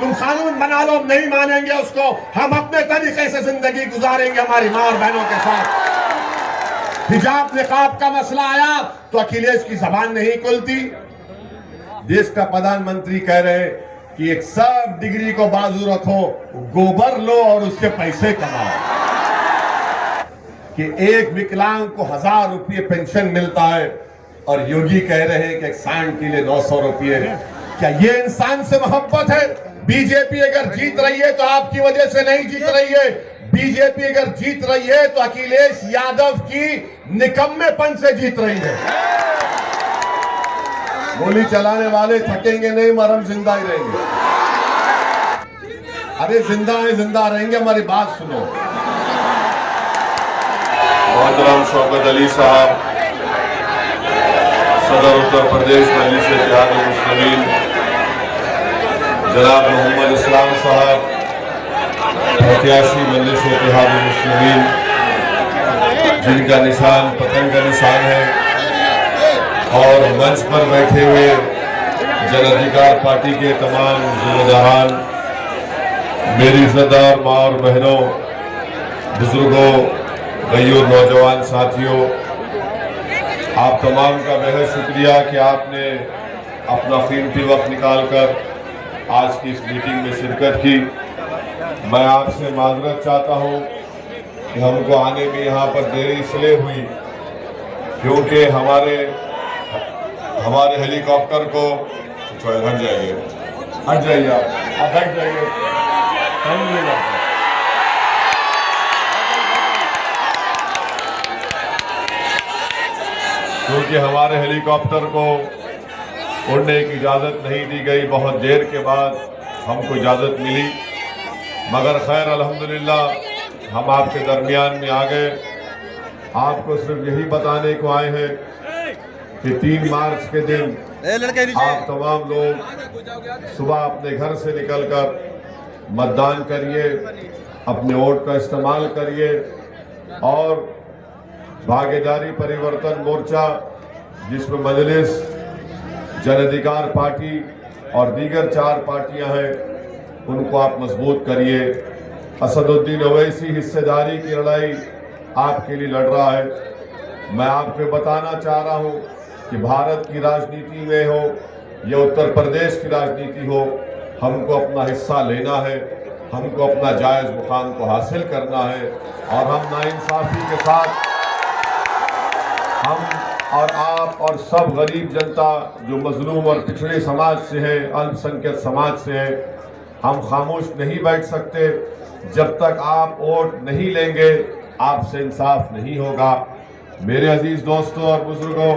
तुम कानून बना लो, नहीं मानेंगे उसको, हम अपने तरीके से जिंदगी गुजारेंगे हमारी माँ और बहनों के साथ। हिजाब निकाब का मसला आया तो अखिलेश की जबान नहीं खुलती। देश का प्रधानमंत्री कह रहे कि एक सब डिग्री को बाजू रखो, गोबर लो और उससे पैसे कमाओ। कि एक विकलांग को 1000 रुपये पेंशन मिलता है और योगी कह रहे हैं कि एक सांड के लिए 900 रुपये। क्या ये इंसान से मोहब्बत है? बीजेपी अगर जीत रही है तो आपकी वजह से नहीं जीत रही है। बीजेपी अगर जीत रही है तो अखिलेश यादव की निकम्मेपन से जीत रही है। गोली चलाने वाले थकेंगे नहीं, मरम जिंदा ही रहेंगे। अरे जिंदा रहेंगे, हमारी बात सुनो। मोहतरम शौकत अली साहब, सदर उत्तर प्रदेश मजलिस इत्तेहाद मुस्लिमीन, जनाब मोहम्मद इस्लाम साहब, प्रत्याशी मजलिस इत्तेहाद मुस्लिमीन, जिनका निशान पतंग का निशान है, और मंच पर बैठे हुए जन अधिकार पार्टी के तमाम जिम्मेदारान, मेरी इज्जतदार माँ और बहनों, बुजुर्गों, गयूर नौजवान साथियों, आप तमाम का बेहद शुक्रिया कि आपने अपना कीमती वक्त निकालकर आज की इस मीटिंग में शिरकत की। मैं आपसे माजरत चाहता हूं कि हमको आने में यहाँ पर देरी इसलिए हुई क्योंकि हमारे हेलीकॉप्टर को हट जाइए आप हट जाइए, क्योंकि हमारे हेलीकॉप्टर को उड़ने की इजाज़त नहीं दी गई। बहुत देर के बाद हमको इजाज़त मिली, मगर खैर अल्हम्दुलिल्लाह हम आपके दरमियान में आ गए। आपको सिर्फ यही बताने को आए हैं कि 3 मार्च के दिन आप तमाम लोग सुबह अपने घर से निकलकर मतदान करिए, अपने वोट का इस्तेमाल करिए और भागीदारी परिवर्तन मोर्चा, जिसमें मजलिस, जन अधिकार पार्टी और दीगर 4 पार्टियां हैं, उनको आप मजबूत करिए। असदुद्दीन ओवैसी हिस्सेदारी की लड़ाई आपके लिए लड़ रहा है। मैं आपको बताना चाह रहा हूं कि भारत की राजनीति में हो या उत्तर प्रदेश की राजनीति हो, हमको अपना हिस्सा लेना है, हमको अपना जायज़ मुकाम को हासिल करना है। और हम नाइंसाफी के साथ हम और आप और सब गरीब जनता जो मजलूम और पिछड़े समाज से है, अल्पसंख्यक समाज से है, हम खामोश नहीं बैठ सकते। जब तक आप वोट नहीं लेंगे, आपसे इंसाफ नहीं होगा। मेरे अजीज दोस्तों और बुजुर्गों,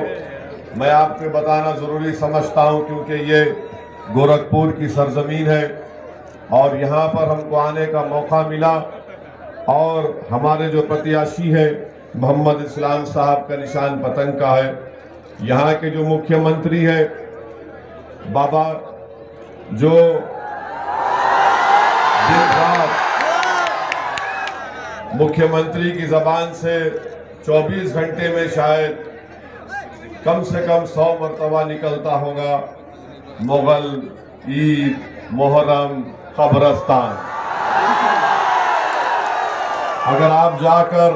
मैं आपको बताना ज़रूरी समझता हूं क्योंकि ये गोरखपुर की सरजमीन है और यहाँ पर हमको आने का मौका मिला। और हमारे जो प्रत्याशी है मोहम्मद इस्लाम साहब का निशान पतंग का है। यहाँ के जो मुख्यमंत्री है बाबा, जो दिन रात मुख्यमंत्री की जबान से 24 घंटे में शायद कम से कम 100 मरतबा निकलता होगा, मुगल, ईद, मोहर्रम, कब्रस्तान। अगर आप जाकर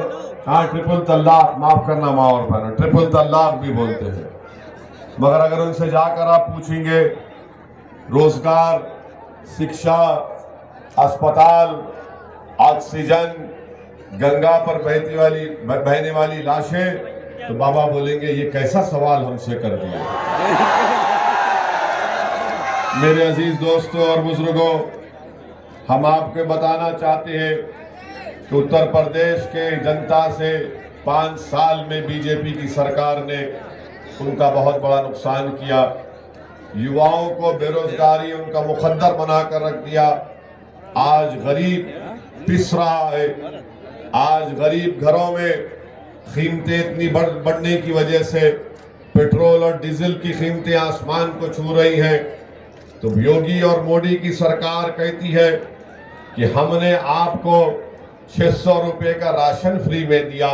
ट्रिपल तलाक, माफ करना माँ और बहनों, ट्रिपल तलाक भी बोलते हैं, मगर अगर उनसे जाकर आप पूछेंगे रोजगार, शिक्षा, अस्पताल, ऑक्सीजन, गंगा पर बहने वाली लाशें, तो बाबा बोलेंगे ये कैसा सवाल हमसे कर दिया। मेरे अजीज दोस्तों और बुजुर्गों, हम आपको बताना चाहते हैं कि उत्तर प्रदेश के जनता से 5 साल में बीजेपी की सरकार ने उनका बहुत बड़ा नुकसान किया। युवाओं को बेरोजगारी उनका मुकद्दर बनाकर रख दिया। आज गरीब पिस रहा है। आज गरीब घरों में कीमतें इतनी बढ़ने की वजह से पेट्रोल और डीजल की कीमतें आसमान को छू रही हैं। तो योगी और मोदी की सरकार कहती है कि हमने आपको 600 रुपये का राशन फ्री में दिया।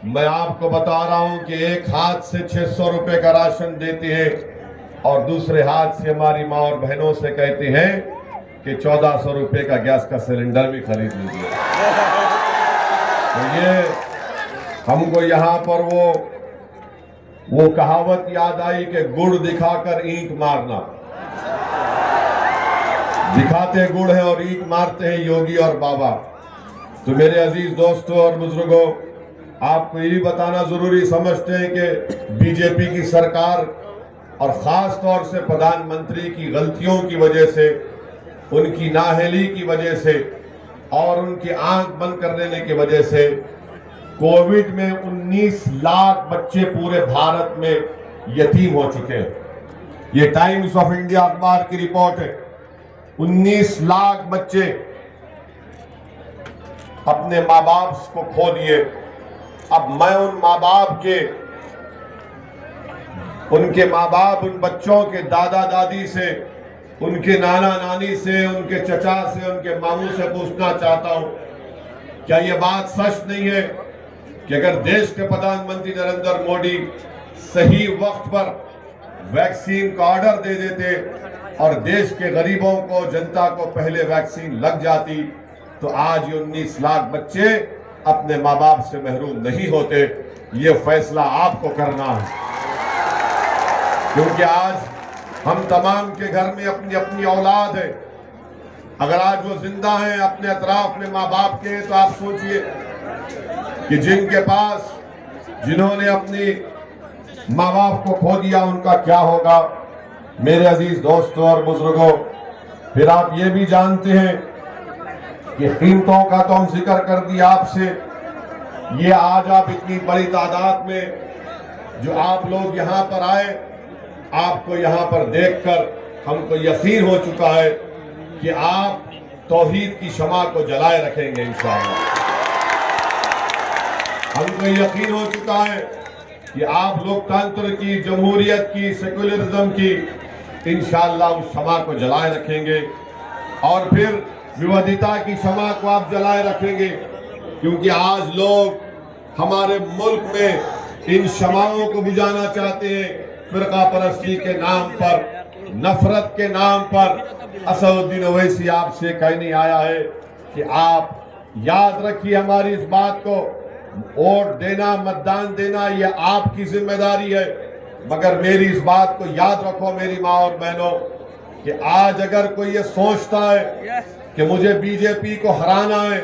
मैं आपको बता रहा हूं कि एक हाथ से 600 रुपये का राशन देते हैं और दूसरे हाथ से हमारी माँ और बहनों से कहते हैं कि 1400 रुपये का गैस का सिलेंडर भी खरीद लीजिए। तो ये हमको यहाँ पर वो कहावत याद आई कि गुड़ दिखाकर ईंट मारना। दिखाते गुड़ है और ईंट मारते हैं योगी और बाबा। तो मेरे अजीज दोस्तों और बुजुर्गों, आपको ये भी बताना जरूरी समझते हैं कि बीजेपी की सरकार और खास तौर से प्रधानमंत्री की गलतियों की वजह से, उनकी नाअहली की वजह से और उनकी आंख बंद कर देने की वजह से कोविड में 19 लाख बच्चे पूरे भारत में यतीम हो चुके हैं। ये टाइम्स ऑफ इंडिया अखबार की रिपोर्ट है। 19 लाख बच्चे अपने माँ बाप को खो दिए। अब मैं उन माँ बाप उनके माँ बाप, उन बच्चों के दादा दादी से, उनके नाना नानी से, उनके चचा से, उनके मामू से पूछना चाहता हूं, क्या यह बात सच नहीं है कि अगर देश के प्रधानमंत्री नरेंद्र मोदी सही वक्त पर वैक्सीन का ऑर्डर दे देते और देश के गरीबों को, जनता को पहले वैक्सीन लग जाती, तो आज ये 19 लाख बच्चे अपने माँ बाप से महरूम नहीं होते। ये फैसला आपको करना है, क्योंकि आज हम तमाम के घर में अपनी अपनी औलाद है। अगर आज वो जिंदा हैं, अपने अतराफ में माँ बाप के, तो आप सोचिए कि जिनके पास, जिन्होंने अपनी माँ बाप को खो दिया, उनका क्या होगा। मेरे अजीज दोस्तों और बुजुर्गों, फिर आप ये भी जानते हैं कि कीमतों का तो हम जिक्र कर दिया आपसे। ये आज आप इतनी बड़ी तादाद में जो आप लोग यहाँ पर आए, आपको यहाँ पर देखकर हमको यकीन हो चुका है कि आप तौहीद की शमा को जलाए रखेंगे इंशाअल्लाह। हमको यकीन हो चुका है कि आप लोकतंत्र की, जमहूरियत की, सेकुलरिज्म की इंशाअल्लाह उस शमा को जलाए रखेंगे और फिर विविधता की शमा को आप जलाए रखेंगे, क्योंकि आज लोग हमारे मुल्क में इन शमाओं को बुझाना चाहते हैं। फिरका परस्ती के नाम पर, नफरत के नाम पर। असदुद्दीन ओवैसी आपसे कहने आया है कि आप याद रखिए हमारी इस बात को, वोट देना, मतदान देना ये आपकी जिम्मेदारी है, मगर मेरी इस बात को याद रखो मेरी माँ और बहनों, कि आज अगर कोई ये सोचता है कि मुझे बीजेपी को हराना है,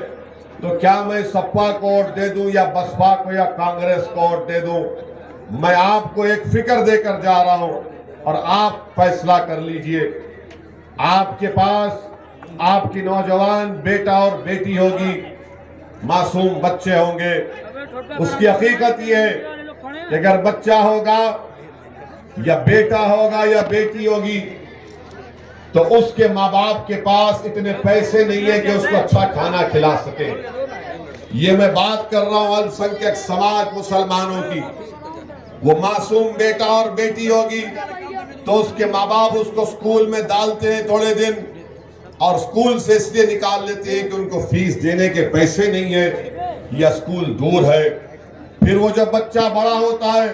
तो क्या मैं सपा को वोट दे दूं या बसपा को या कांग्रेस को वोट दे दूं। मैं आपको एक फिक्र देकर जा रहा हूं और आप फैसला कर लीजिए। आपके पास आपकी नौजवान बेटा और बेटी होगी, मासूम बच्चे होंगे। उसकी हकीकत ये है कि अगर बच्चा होगा या बेटा होगा या बेटी होगी, तो उसके माँ बाप के पास इतने पैसे नहीं है कि उसको अच्छा खाना खिला सके। ये मैं बात कर रहा हूं अल्पसंख्यक समाज मुसलमानों की। वो मासूम बेटा और बेटी होगी तो उसके माँ बाप उसको स्कूल में डालते हैं थोड़े दिन, और स्कूल से इसलिए निकाल लेते हैं कि उनको फीस देने के पैसे नहीं है या स्कूल दूर है। फिर वो जब बच्चा बड़ा होता है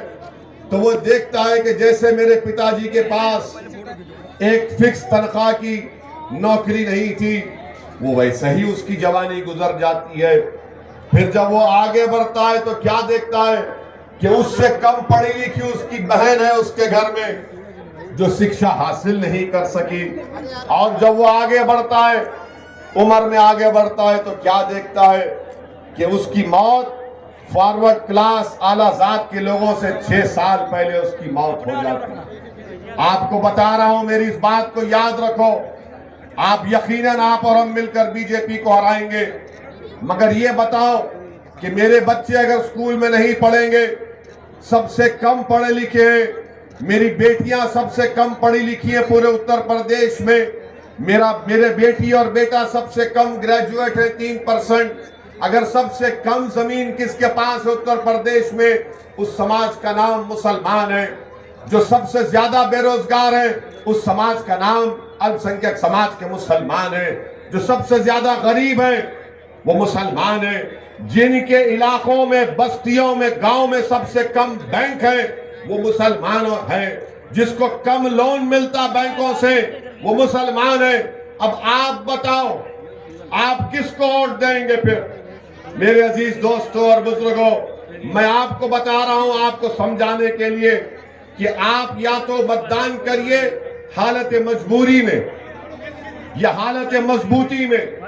तो वो देखता है कि जैसे मेरे पिताजी के पास एक फिक्स तनख्वाह की नौकरी नहीं थी, वो वैसे ही उसकी जवानी गुजर जाती है। फिर जब वो आगे बढ़ता है तो क्या देखता है कि उससे कम पढ़ी लिखी उसकी बहन है उसके घर में जो शिक्षा हासिल नहीं कर सकी। और जब वो आगे बढ़ता है, उम्र में आगे बढ़ता है, तो क्या देखता है कि उसकी मौत फॉरवर्ड क्लास आला जात के लोगों से 6 साल पहले उसकी मौत हो जाती है। आपको बता रहा हूं, मेरी इस बात को याद रखो। आप यकीनन आप और हम मिलकर बीजेपी को हराएंगे, मगर ये बताओ कि मेरे बच्चे अगर स्कूल में नहीं पढ़ेंगे, सबसे कम पढ़े लिखे, मेरी बेटियां सबसे कम पढ़ी लिखी है पूरे उत्तर प्रदेश में, मेरे बेटी और बेटा सबसे कम ग्रेजुएट है 3%। अगर सबसे कम जमीन किसके पास है उत्तर प्रदेश में, उस समाज का नाम मुसलमान है। जो सबसे ज्यादा बेरोजगार है, उस समाज का नाम अल्पसंख्यक समाज के मुसलमान है। जो सबसे ज्यादा गरीब है वो मुसलमान है। जिनके इलाकों में, बस्तियों में, गांव में सबसे कम बैंक है वो मुसलमान है। जिसको कम लोन मिलता बैंकों से वो मुसलमान है। अब आप बताओ, आप किसको वोट देंगे? फिर मेरे अजीज दोस्तों और बुजुर्गों, मैं आपको बता रहा हूं, आपको समझाने के लिए कि आप या तो मतदान करिए हालत मजबूरी में या हालत मजबूती में।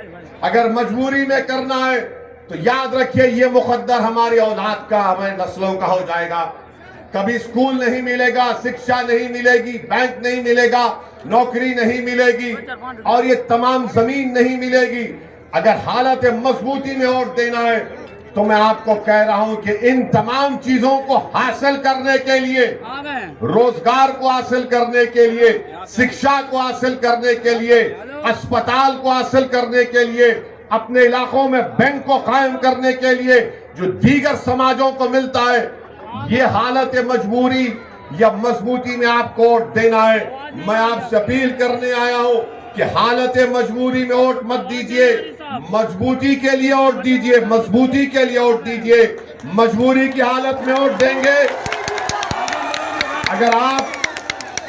अगर मजबूरी में करना है तो याद रखिए ये मुकद्दर हमारी औलाद का, हमारे नस्लों का हो जाएगा। कभी स्कूल नहीं मिलेगा, शिक्षा नहीं मिलेगी, बैंक नहीं मिलेगा, नौकरी नहीं मिलेगी और ये तमाम जमीन नहीं मिलेगी। अगर हालत मजबूती में वोट देना है तो मैं आपको कह रहा हूं कि इन तमाम चीजों को हासिल करने के लिए, रोजगार को हासिल करने के लिए, शिक्षा को हासिल करने के लिए, अस्पताल को हासिल करने के लिए, अपने इलाकों में बैंक को कायम करने के लिए जो दीगर समाजों को मिलता है, ये हालत मजबूरी या मजबूती में आपको वोट देना है। मैं आपसे अपील करने आया हूं कि हालत मजबूरी में वोट मत दीजिए, मजबूती के लिए वोट दीजिए, मजबूती के लिए वोट दीजिए। मजबूरी की हालत में वोट देंगे,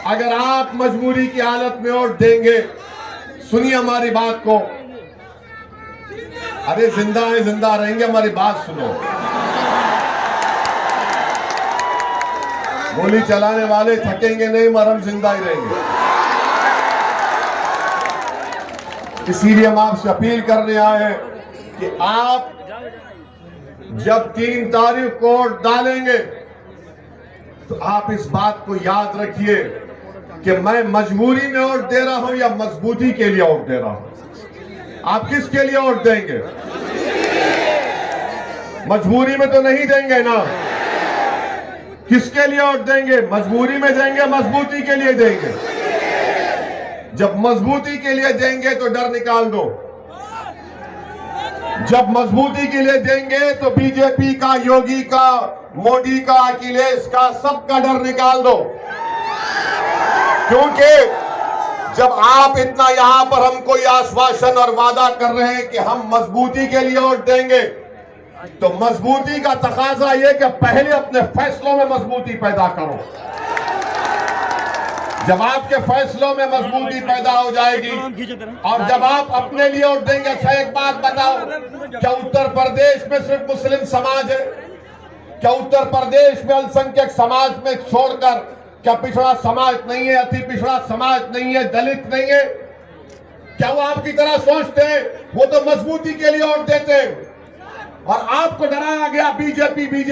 अगर आप मजबूरी की हालत में वोट देंगे, सुनिए हमारी बात को, अरे जिंदा है, जिंदा रहेंगे, हमारी बात सुनो। गोली चलाने वाले थकेंगे नहीं, मरम जिंदा ही रहेंगे। इसीलिए हम आपसे अपील करने आए हैं कि आप जब 3 तारीख को वोट डालेंगे तो आप इस बात को याद रखिए कि मैं मजबूरी में वोट दे रहा हूं या मजबूती के लिए वोट दे रहा हूं। आप किसके लिए वोट देंगे? मजबूरी में तो नहीं देंगे ना। किसके लिए वोट देंगे? मजबूरी में देंगे, मजबूती के लिए देंगे। जब मजबूती के लिए देंगे तो डर निकाल दो। जब मजबूती के लिए देंगे तो बीजेपी का, योगी का, मोदी का, अखिलेश का, सबका डर निकाल दो। क्योंकि जब आप इतना यहां पर हमको ये आश्वासन और वादा कर रहे हैं कि हम मजबूती के लिए वोट देंगे, तो मजबूती का तकाजा यह कि पहले अपने फैसलों में मजबूती पैदा करो। जब आपके फैसलों में मजबूती पैदा हो जाएगी और जब आप अपने लिए वोट देंगे। अच्छा एक बात बताओ, क्या उत्तर प्रदेश में सिर्फ मुस्लिम समाज है? क्या उत्तर प्रदेश में अल्पसंख्यक समाज में छोड़कर क्या पिछड़ा समाज नहीं है, अति पिछड़ा समाज नहीं है, दलित नहीं है? क्या वो आपकी तरह सोचते हैं? वो तो मजबूती के लिए वोट देते हैं और आपको डराया गया बीजेपी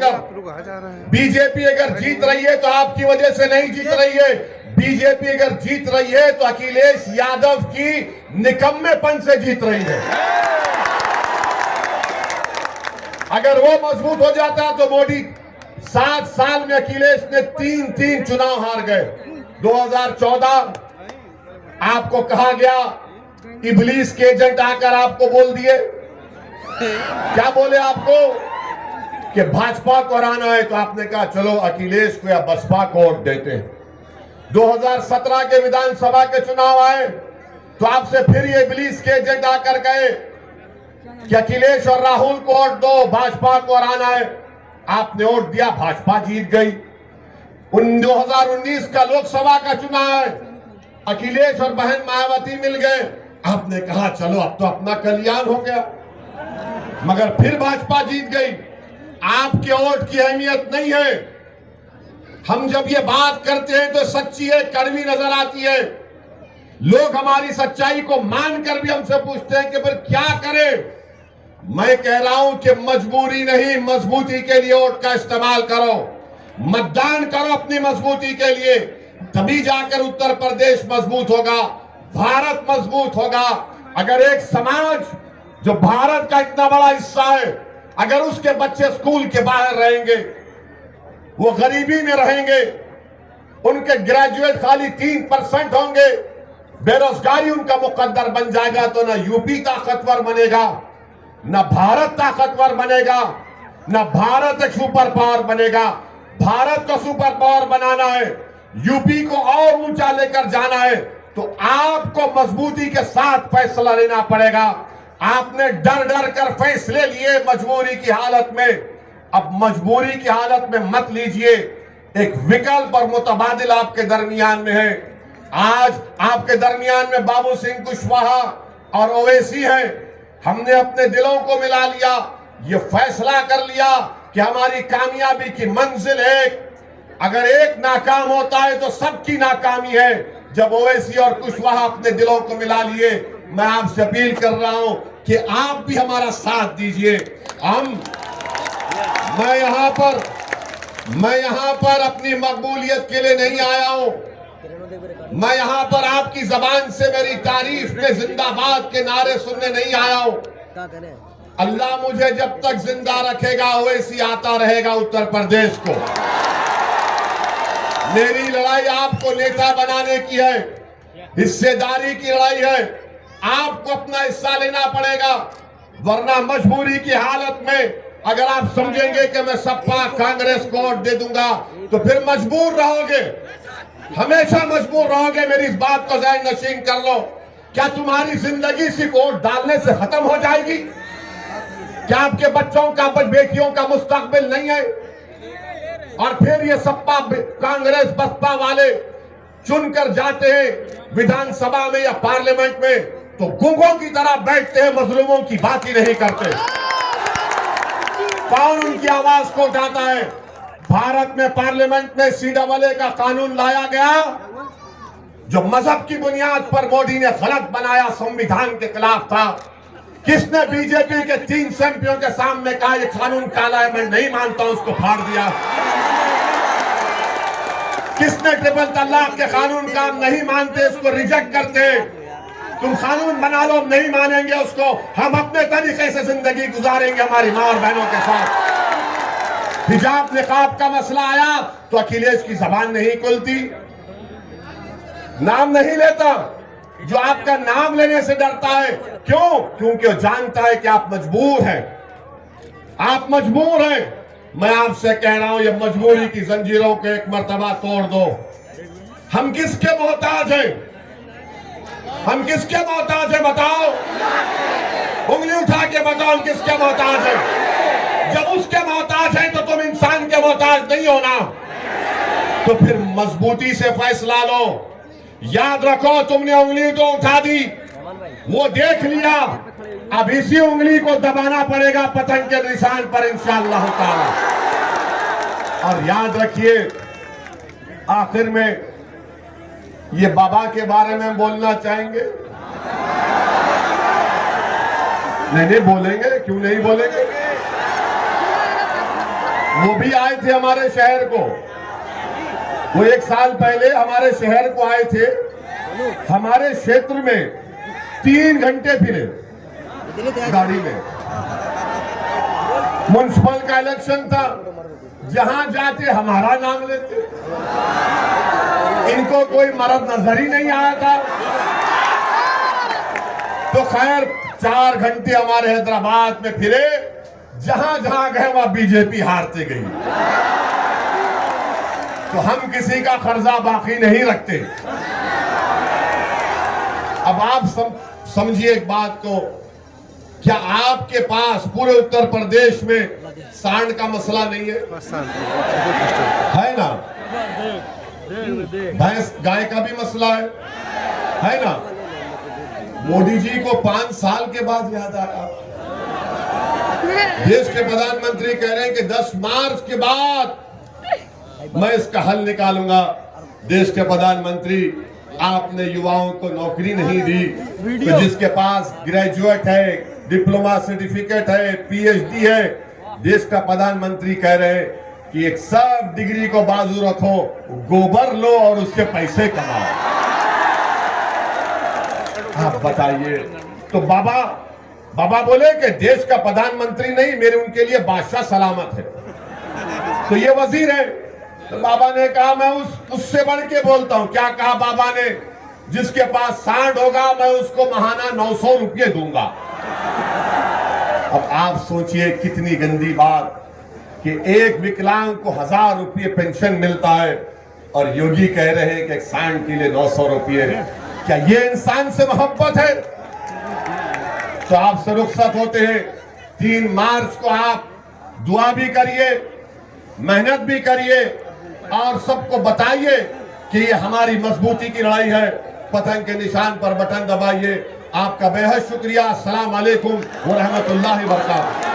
का। बीजेपी अगर जीत रही है तो आपकी वजह से नहीं जीत रही है। बीजेपी अगर जीत रही है तो अखिलेश यादव की निकम्मेपन से जीत रही है। अगर वो मजबूत हो जाता तो मोदी 7 साल में अखिलेश ने 3 चुनाव हार गए। 2014 आपको कहा गया, इबलीस के एजेंट आकर आपको बोल दिए, क्या बोले आपको कि भाजपा को हराना है, तो आपने कहा चलो अखिलेश को या बसपा को वोट देते हैं। 2017 के विधानसभा के चुनाव आए तो आपसे फिर ये इबलीस के एजेंट आकर गए कि अखिलेश और राहुल को वोट दो, भाजपा को हराना है। आपने वोट दिया, भाजपा जीत गई। 2019 का लोकसभा का चुनाव है, अखिलेश और बहन मायावती मिल गए। आपने कहा चलो अब तो अपना कल्याण हो गया, मगर फिर भाजपा जीत गई। आपके वोट की अहमियत नहीं है। हम जब ये बात करते हैं तो सच्ची है, कड़वी नजर आती है। लोग हमारी सच्चाई को मानकर भी हमसे पूछते हैं कि फिर क्या करें। मैं कह रहा हूं कि मजबूरी नहीं, मजबूती के लिए वोट का इस्तेमाल करो, मतदान करो अपनी मजबूती के लिए, तभी जाकर उत्तर प्रदेश मजबूत होगा, भारत मजबूत होगा। अगर एक समाज जो भारत का इतना बड़ा हिस्सा है, अगर उसके बच्चे स्कूल के बाहर रहेंगे, वो गरीबी में रहेंगे, उनके ग्रेजुएट खाली 3% होंगे, बेरोजगारी उनका मुकद्दर बन जाएगा, तो ना यूपी ताकतवर बनेगा, ना भारत ताकतवर बनेगा, ना भारत एक सुपर पावर बनेगा। भारत को सुपर पावर बनाना है, यूपी को और ऊंचा लेकर जाना है, तो आपको मजबूती के साथ फैसला लेना पड़ेगा। आपने डर डर कर फैसले लिए मजबूरी की हालत में, अब मजबूरी की हालत में मत लीजिए। एक विकल्प और मुतबादिल आपके दरमियान में है आज आपके दरमियान में बाबू सिंह कुशवाहा और ओवैसी हैं। हमने अपने दिलों को मिला लिया, ये फैसला कर लिया कि हमारी कामयाबी की मंजिल एक, अगर एक नाकाम होता है तो सबकी नाकामी है। जब ओवैसी और कुशवाहा अपने दिलों को मिला लिए, मैं आपसे अपील कर रहा हूं कि आप भी हमारा साथ दीजिए। मैं यहां पर अपनी मकबूलियत के लिए नहीं आया हूं। मैं यहां पर आपकी जबान से मेरी तारीफ में जिंदाबाद के नारे सुनने नहीं आया हूं। अल्लाह मुझे जब तक जिंदा रखेगा ओवैसी आता रहेगा उत्तर प्रदेश को। मेरी लड़ाई आपको नेता बनाने की है, हिस्सेदारी की लड़ाई है। आपको अपना हिस्सा लेना पड़ेगा, वरना मजबूरी की हालत में अगर आप समझेंगे कि मैं सपा कांग्रेस को वोट दे दूंगा तो फिर मजबूर रहोगे, हमेशा मजबूर रहोगे। मेरी इस बात को ज़हन नशीन कर लो। क्या तुम्हारी जिंदगी सिर्फ वोट डालने से खत्म हो जाएगी? क्या आपके बच्चों का, बेटियों का मुस्तकबिल नहीं है? और फिर ये सपा कांग्रेस बसपा वाले चुनकर जाते हैं विधानसभा में या पार्लियामेंट में, तो गूंगों की तरह बैठते हैं, मजलूमों की बात ही नहीं करते। कौन उनकी आवाज को उठाता है? भारत में पार्लियामेंट में CAA का कानून लाया गया जो मजहब की बुनियाद पर मोदी ने गलत बनाया, संविधान के खिलाफ था। किसने बीजेपी के 3 एमपियों के सामने कहा ये कानून काला है, मैं नहीं मानता हूं, उसको फाड़ दिया? किसने ट्रिपल तलाक के कानून का नहीं मानते, उसको रिजेक्ट करते? तुम कानून बना लो, नहीं मानेंगे उसको, हम अपने तरीके से जिंदगी गुजारेंगे हमारी मां और बहनों के साथ। हिजाब निकाब का मसला आया तो अखिलेश की जबान नहीं खुलती, नाम नहीं लेता। जो आपका नाम लेने से डरता है, क्यों? क्योंकि वो जानता है कि आप मजबूर हैं, आप मजबूर हैं। मैं आपसे कह रहा हूं, ये मजबूरी की जंजीरों को एक मर्तबा तोड़ दो। हम किसके मोहताज हैं? हम किसके मोहताज हैं बताओ? उंगली उठा के बताओ हम किसके मोहताज हैं। जब उसके मोहताज हैं तो तुम इंसान के मोहताज नहीं हो ना। तो फिर मजबूती से फैसला लो। याद रखो, तुमने उंगली तो उठा दी, वो देख लिया, अब इसी उंगली को दबाना पड़ेगा पतंग के निशान पर इंशाअल्लाह ताला। और याद रखिए, आखिर में ये बाबा के बारे में बोलना चाहेंगे? नहीं बोलेंगे, क्यों नहीं बोलेंगे? वो भी आए थे हमारे शहर को, वो 1 साल पहले हमारे शहर को आए थे। हमारे क्षेत्र में 3 घंटे फिरे गाड़ी में। म्युनिसिपल का इलेक्शन था, जहां जाते हमारा नाम लेते। इनको कोई मर्द नजर ही नहीं आया था। तो खैर 4 घंटे हमारे हैदराबाद में फिरे, जहां जहां गए वहां बीजेपी हारते गई। तो हम किसी का कर्जा बाकी नहीं रखते। अब आप समझिए एक बात को, क्या आपके पास पूरे उत्तर प्रदेश में सांड का मसला नहीं है? है ना? भैंस गाय का भी मसला है ना? मोदी जी को 5 साल के बाद याद आया। देश के प्रधानमंत्री कह रहे हैं कि 10 मार्च के बाद मैं इसका हल निकालूंगा। देश के प्रधानमंत्री, आपने युवाओं को नौकरी नहीं दी, तो जिसके पास ग्रेजुएट है, डिप्लोमा सर्टिफिकेट है, PhD है, देश का प्रधानमंत्री कह रहे हैं कि एक सब डिग्री को बाजू रखो, गोबर लो और उससे पैसे कमाओ। आप बताइए। तो बाबा बोले कि देश का प्रधानमंत्री नहीं, मेरे उनके लिए बादशाह सलामत है। तो ये वजीर है। तो बाबा ने कहा मैं उससे बढ़ के बोलता हूं। क्या कहा बाबा ने? जिसके पास सांड होगा मैं उसको महाना 900 रुपये दूंगा। अब आप सोचिए कितनी गंदी बात कि एक विकलांग को 1000 रुपये पेंशन मिलता है और योगी कह रहे हैं कि एक सांड के लिए 900 रुपये। क्या ये इंसान से मोहब्बत है? तो आपसे रुखसत होते हैं। 3 मार्च को आप दुआ भी करिए, मेहनत भी करिए और सबको बताइए कि ये हमारी मजबूती की लड़ाई है। पतंग के निशान पर बटन दबाइए। आपका बेहद शुक्रिया। अस्सलाम वालेकुम व रहमतुल्लाहि व बरकातहू।